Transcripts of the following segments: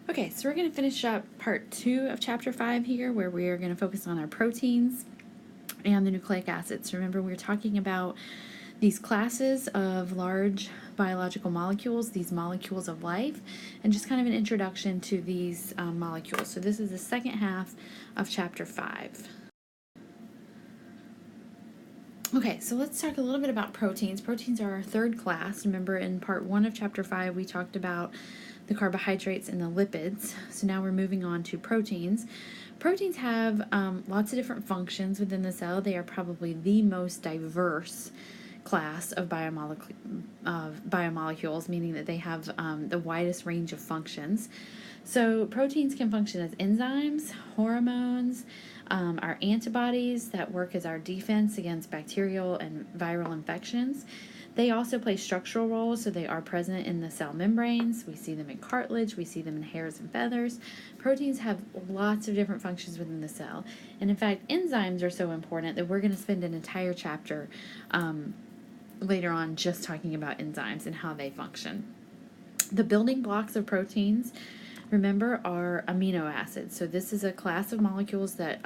Okay, so we're going to finish up part 2 of chapter 5 here, where we are going to focus on our proteins and the nucleic acids. Remember, we were talking about these classes of large biological molecules, these molecules of life, and just kind of an introduction to these molecules. So this is the second half of chapter 5. Okay, so let's talk a little bit about proteins. Proteins are our third class. Remember, in part 1 of chapter 5, we talked about the carbohydrates and the lipids. So now we're moving on to proteins. Proteins have lots of different functions within the cell. They are probably the most diverse class of biomolecules, meaning that they have the widest range of functions. So proteins can function as enzymes, hormones, our antibodies that work as our defense against bacterial and viral infections. They also play structural roles, so they are present in the cell membranes. We see them in cartilage, we see them in hairs and feathers. Proteins have lots of different functions within the cell. And in fact, enzymes are so important that we're going to spend an entire chapter later on just talking about enzymes and how they function. The building blocks of proteins, remember, are amino acids. So this is a class of molecules that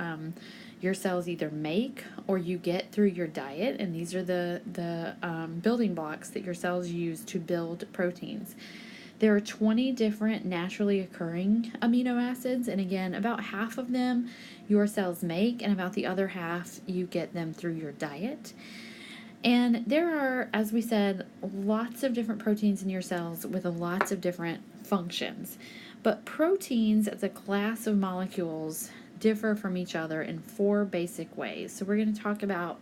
your cells either make or you get through your diet, and these are the building blocks that your cells use to build proteins. There are 20 different naturally occurring amino acids, and again, about half of them your cells make, and about the other half you get them through your diet. And there are, as we said, lots of different proteins in your cells with lots of different functions. But proteins as a class of molecules differ from each other in 4 basic ways. So we're going to talk about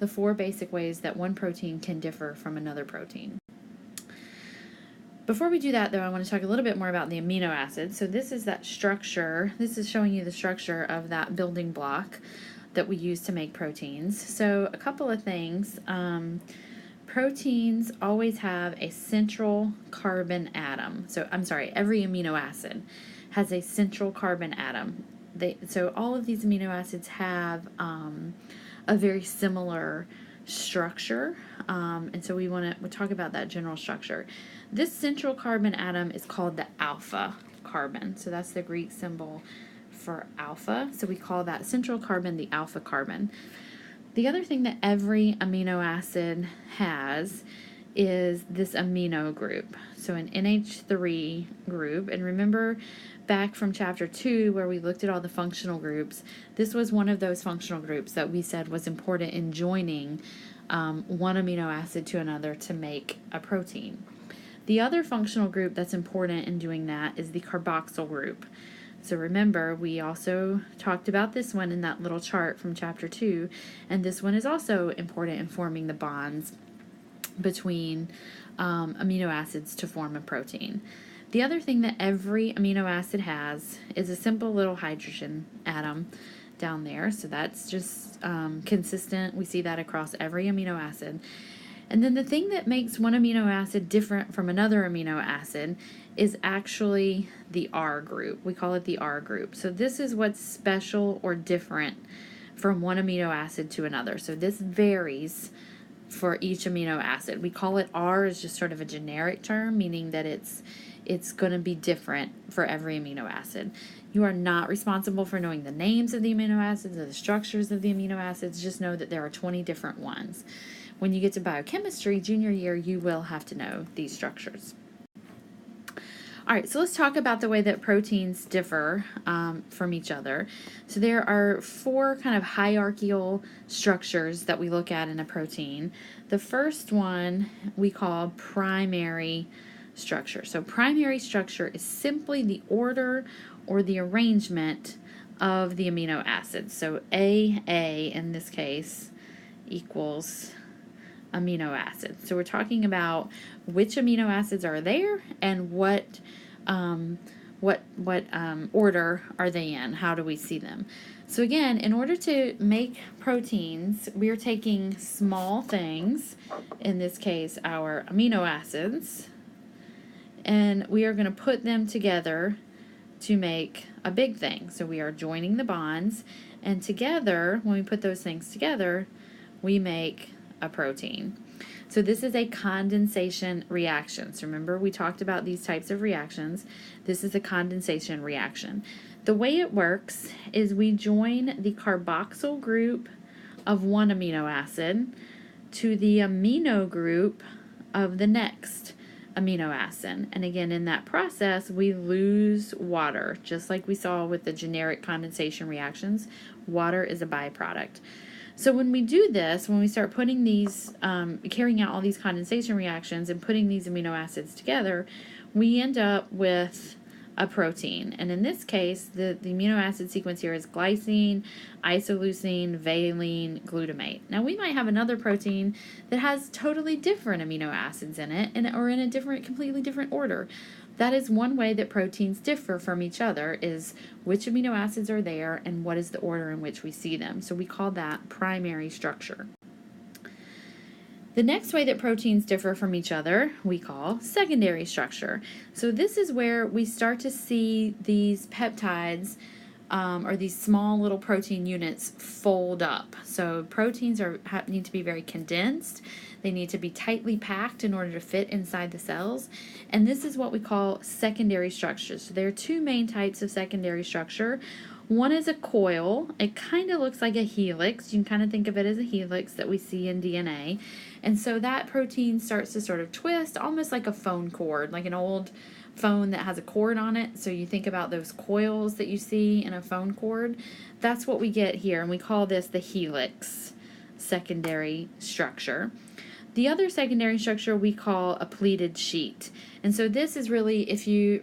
the 4 basic ways that one protein can differ from another protein. Before we do that, though, I want to talk a little bit more about the amino acids. So this is that structure. This is showing you the structure of that building block that we use to make proteins. So a couple of things. Proteins always have a central carbon atom. So every amino acid has a central carbon atom. So all of these amino acids have a very similar structure, and so we'll talk about that general structure. This central carbon atom is called the alpha carbon. So that's the Greek symbol for alpha. So we call that central carbon the alpha carbon. The other thing that every amino acid has is this amino group. So an NH3 group, and remember back from chapter 2 where we looked at all the functional groups, this was one of those functional groups that we said was important in joining one amino acid to another to make a protein. The other functional group that's important in doing that is the carboxyl group. So remember, we also talked about this one in that little chart from chapter 2, and this one is also important in forming the bonds between amino acids to form a protein. The other thing that every amino acid has is a simple little hydrogen atom down there. So that's just consistent. We see that across every amino acid. And then the thing that makes one amino acid different from another amino acid is actually the R group. We call it the R group. So this is what's special or different from one amino acid to another. So this varies for each amino acid. We call it R as just sort of a generic term, meaning that it's going to be different for every amino acid. You are not responsible for knowing the names of the amino acids or the structures of the amino acids. Just know that there are 20 different ones. When you get to biochemistry, junior year, you will have to know these structures. All right, so let's talk about the way that proteins differ from each other. So there are 4 kind of hierarchical structures that we look at in a protein. The first one we call primary structure. So primary structure is simply the order or the arrangement of the amino acids. So AA in this case equals amino acids. So we're talking about which amino acids are there and what order are they in? How do we see them? So again, in order to make proteins, we are taking small things, in this case our amino acids, and we are going to put them together to make a big thing. So we are joining the bonds, and together, when we put those things together, we make a protein. So this is a condensation reaction. So remember we talked about these types of reactions. This is a condensation reaction. The way it works is we join the carboxyl group of one amino acid to the amino group of the next amino acid. And again, in that process, we lose water, just like we saw with the generic condensation reactions. Water is a byproduct. So when we do this, when we start putting these, carrying out all these condensation reactions and putting these amino acids together, we end up with a protein. And in this case, the amino acid sequence here is glycine, isoleucine, valine, glutamate. Now we might have another protein that has totally different amino acids in it, or in a completely different order. That is one way that proteins differ from each other, is which amino acids are there and what is the order in which we see them. So we call that primary structure. The next way that proteins differ from each other we call secondary structure. So this is where we start to see these peptides or these small little protein units fold up. So proteins need to be very condensed. They need to be tightly packed in order to fit inside the cells. And this is what we call secondary structures. So there are two main types of secondary structure. One is a coil. It kind of looks like a helix. You can kind of think of it as a helix that we see in DNA. And so that protein starts to sort of twist, almost like a phone cord, like an old phone that has a cord on it. So you think about those coils that you see in a phone cord. That's what we get here, and we call this the helix secondary structure. The other secondary structure we call a pleated sheet. And so this is really, if you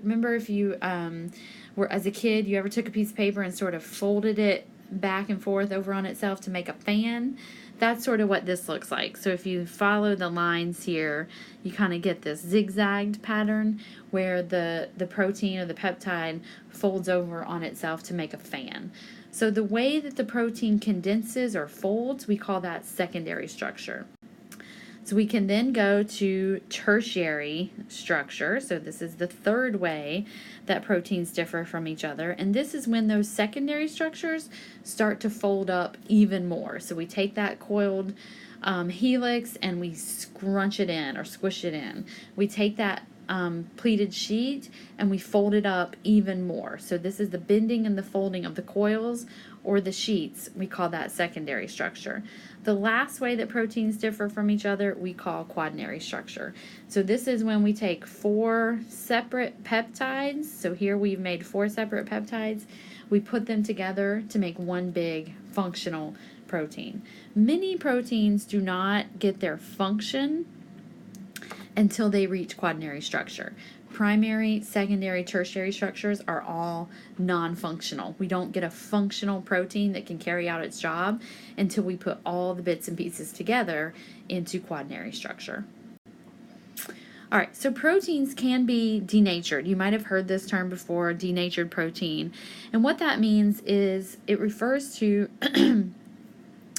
were as a kid, you ever took a piece of paper and sort of folded it back and forth over on itself to make a fan? That's sort of what this looks like. So if you follow the lines here, you kind of get this zigzagged pattern where the protein or the peptide folds over on itself to make a fan. So the way that the protein condenses or folds, we call that secondary structure. So we can then go to tertiary structure. So this is the third way that proteins differ from each other. And this is when those secondary structures start to fold up even more. So we take that coiled helix and we scrunch it in or squish it in. We take that pleated sheet and we fold it up even more. So this is the bending and the folding of the coils or the sheets. We call that secondary structure. The last way that proteins differ from each other we call quaternary structure. So this is when we take 4 separate peptides. So here we've made 4 separate peptides. We put them together to make one big functional protein. Many proteins do not get their function until they reach quaternary structure. Primary, secondary, tertiary structures are all non-functional. We don't get a functional protein that can carry out its job until we put all the bits and pieces together into quaternary structure. All right, so proteins can be denatured. You might have heard this term before, denatured protein. And what that means is it refers to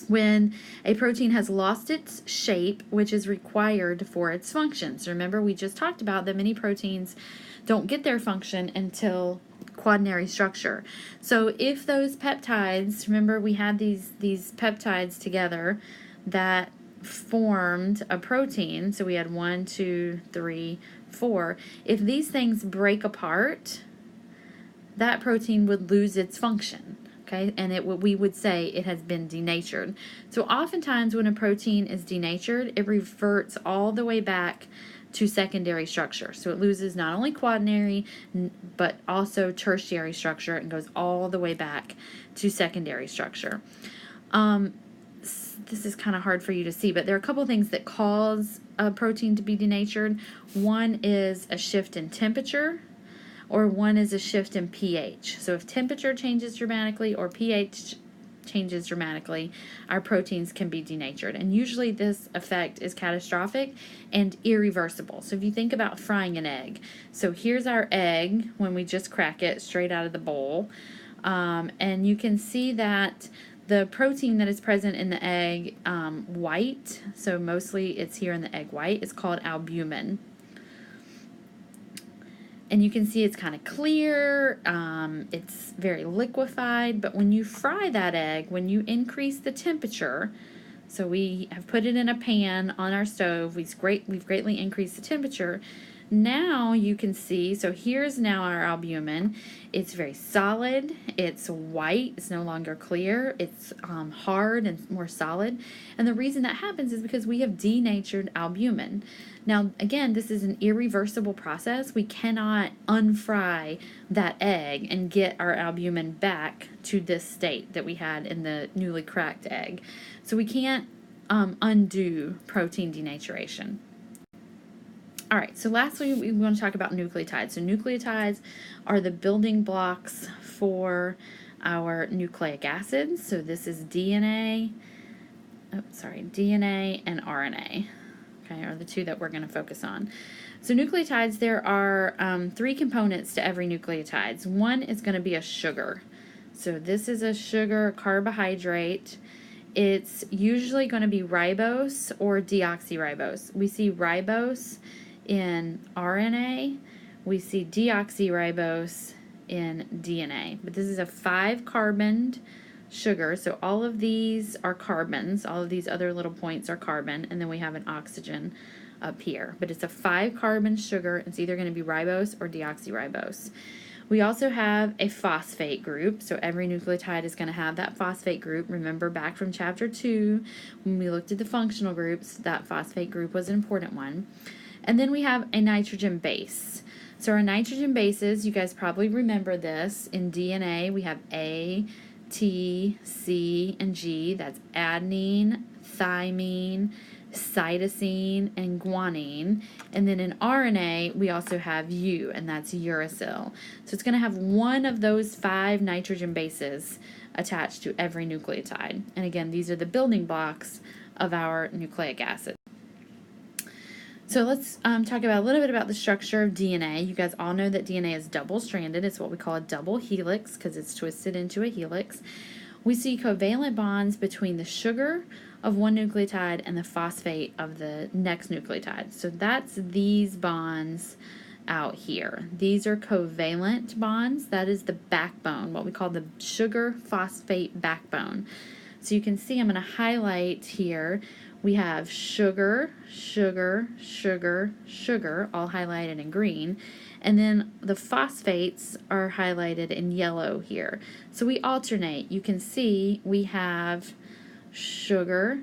when a protein has lost its shape, which is required for its function. So remember, we just talked about that many proteins don't get their function until quaternary structure. So if those peptides, remember we had these peptides together that formed a protein. So we had 1, 2, 3, 4. If these things break apart, that protein would lose its function. Okay, and we would say it has been denatured. So oftentimes when a protein is denatured, it reverts all the way back to secondary structure. So it loses not only quaternary, but also tertiary structure and goes all the way back to secondary structure. This is kind of hard for you to see, but there are a couple of things that cause a protein to be denatured. One is a shift in temperature, or one is a shift in pH. So if temperature changes dramatically or pH changes dramatically, our proteins can be denatured. And usually this effect is catastrophic and irreversible. So if you think about frying an egg. So here's our egg when we just crack it straight out of the bowl. And you can see that the protein that is present in the egg white, so mostly it's here in the egg white, is called albumin. And you can see it's kind of clear, it's very liquefied, but when you fry that egg, when you increase the temperature, So we have put it in a pan on our stove. We've greatly increased the temperature. Now you can see, so here's now our albumin. It's very solid, it's white, it's no longer clear, it's hard and more solid. And the reason that happens is because we have denatured albumin. Now, again, this is an irreversible process. We cannot unfry that egg and get our albumin back to this state that we had in the newly cracked egg. So we can't undo protein denaturation. All right, so lastly, we want to talk about nucleotides. So nucleotides are the building blocks for our nucleic acids. So this is DNA and RNA, okay, are the two that we're going to focus on. So nucleotides, there are 3 components to every nucleotide. One is going to be a sugar. So this is a sugar, a carbohydrate. It's usually going to be ribose or deoxyribose. We see ribose in RNA, we see deoxyribose in DNA. But this is a 5-carboned sugar, so all of these are carbons, all of these other little points are carbon, and then we have an oxygen up here. But it's a 5-carbon sugar. It's either going to be ribose or deoxyribose. We also have a phosphate group, so every nucleotide is going to have that phosphate group. Remember back from chapter 2, when we looked at the functional groups, that phosphate group was an important one. And then we have a nitrogen base. So our nitrogen bases, you guys probably remember this. In DNA, we have A, T, C, and G. That's adenine, thymine, cytosine, and guanine. And then in RNA, we also have U, and that's uracil. So it's going to have one of those 5 nitrogen bases attached to every nucleotide. And again, these are the building blocks of our nucleic acid. So let's talk about a little bit about the structure of DNA. You guys all know that DNA is double-stranded. It's what we call a double helix because it's twisted into a helix. We see covalent bonds between the sugar of one nucleotide and the phosphate of the next nucleotide. So that's these bonds out here. These are covalent bonds. That is the backbone, what we call the sugar-phosphate backbone. So you can see I'm going to highlight here. We have sugar, sugar, sugar, sugar, all highlighted in green. And then the phosphates are highlighted in yellow here. So we alternate. You can see we have sugar,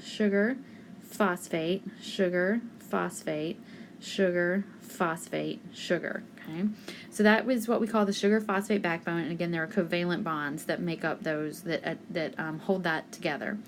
sugar, phosphate, sugar, phosphate, sugar, phosphate, sugar. Okay, so that was what we call the sugar-phosphate backbone. And again, there are covalent bonds that make up those that hold that together.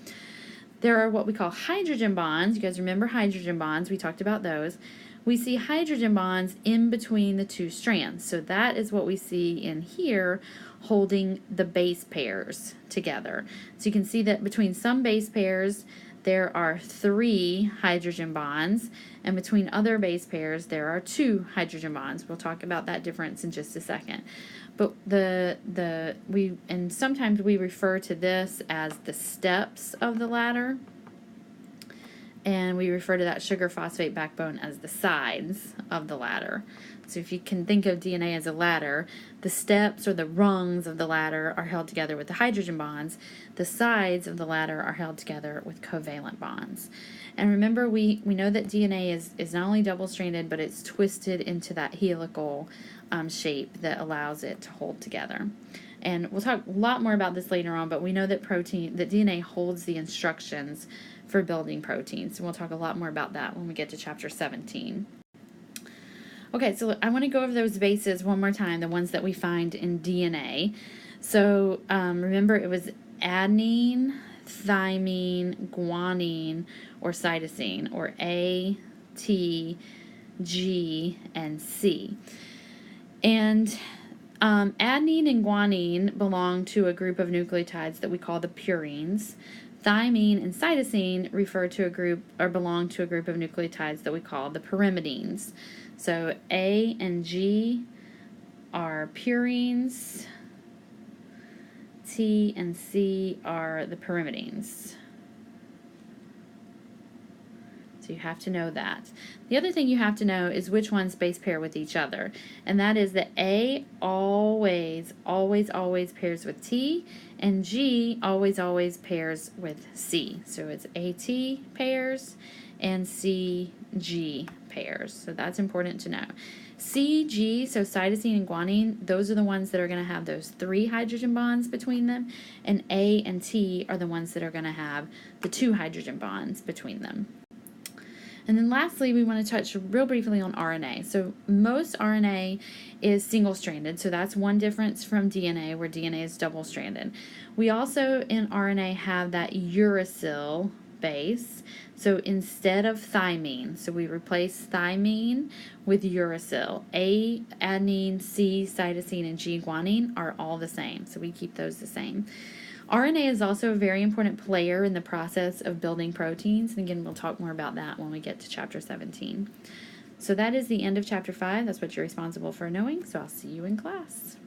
There are what we call hydrogen bonds. You guys remember hydrogen bonds? We talked about those. We see hydrogen bonds in between the 2 strands. So that is what we see in here holding the base pairs together. So you can see that between some base pairs, there are 3 hydrogen bonds, and between other base pairs, there are 2 hydrogen bonds. We'll talk about that difference in just a second. But sometimes we refer to this as the steps of the ladder, and we refer to that sugar phosphate backbone as the sides of the ladder. So if you can think of DNA as a ladder, the steps or the rungs of the ladder are held together with the hydrogen bonds. The sides of the ladder are held together with covalent bonds. And remember, we know that DNA is not only double-stranded, but it's twisted into that helical shape that allows it to hold together. And we'll talk a lot more about this later on, but we know that DNA holds the instructions for building proteins. And we'll talk a lot more about that when we get to chapter 17. Okay, so I want to go over those bases one more time, the ones that we find in DNA. So remember, it was adenine, thymine, guanine, or cytosine, or A, T, G, and C. And adenine and guanine belong to a group of nucleotides that we call the purines. Thymine and cytosine refer to a group or belong to a group of nucleotides that we call the pyrimidines. So A and G are purines. T and C are the pyrimidines. So So you have to know that. The other thing you have to know is which ones base pair with each other. And that is that A always, always, always pairs with T, and G always, always pairs with C. So it's AT pairs and CG pairs. So that's important to know. CG, so cytosine and guanine, those are the ones that are going to have those 3 hydrogen bonds between them, and A and T are the ones that are going to have the 2 hydrogen bonds between them. And then lastly, we want to touch real briefly on RNA. So most RNA is single-stranded, so that's one difference from DNA, where DNA is double-stranded. We also in RNA have that uracil base. So instead of thymine, so we replace thymine with uracil. A adenine, C cytosine, and G guanine are all the same, so we keep those the same. RNA is also a very important player in the process of building proteins, and again, we'll talk more about that when we get to chapter 17. So that is the end of chapter 5. That's what you're responsible for knowing, so I'll see you in class.